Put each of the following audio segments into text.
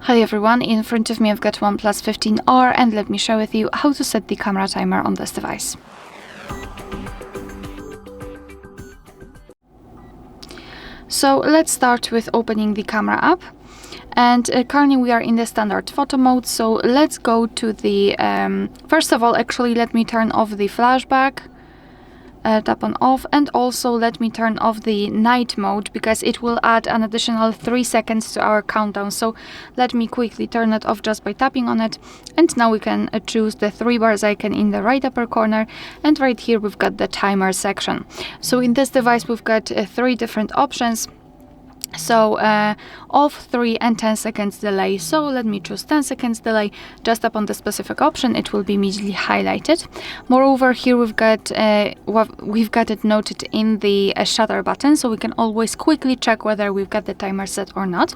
Hi everyone, in front of me I've got OnePlus 15R and let me share with you how to set the camera timer on this device. So let's start with opening the camera app, and currently we are in the standard photo mode, so let's go to the, first of all actually let me turn off the flashback. Tap on off, and also let me turn off the night mode because it will add an additional 3 seconds to our countdown. So let me quickly turn it off just by tapping on it, and now we can choose the 3 bars icon in the right upper corner, and right here we've got the timer section. So in this device we've got 3 different options. So off, 3 and 10 seconds delay. So let me choose 10 seconds delay. Just tap on the specific option, it will be immediately highlighted. Moreover, here we've got it noted in the shutter button, so we can always quickly check whether we've got the timer set or not.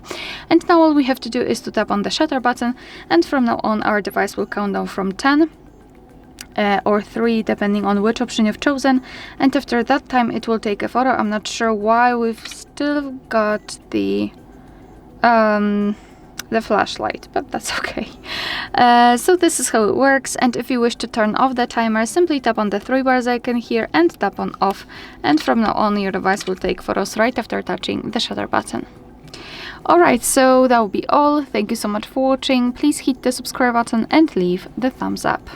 And now all we have to do is to tap on the shutter button, and from now on our device will count down from 10 or 3, depending on which option you've chosen, and after that time it will take a photo. I'm not sure why we've still got the flashlight, but that's okay. So this is how it works, and if you wish to turn off the timer, simply tap on the 3 bars icon here and tap on off, and from now on your device will take photos right after touching the shutter button. Alright, so that will be all. Thank you so much for watching. Please hit the subscribe button and leave the thumbs up.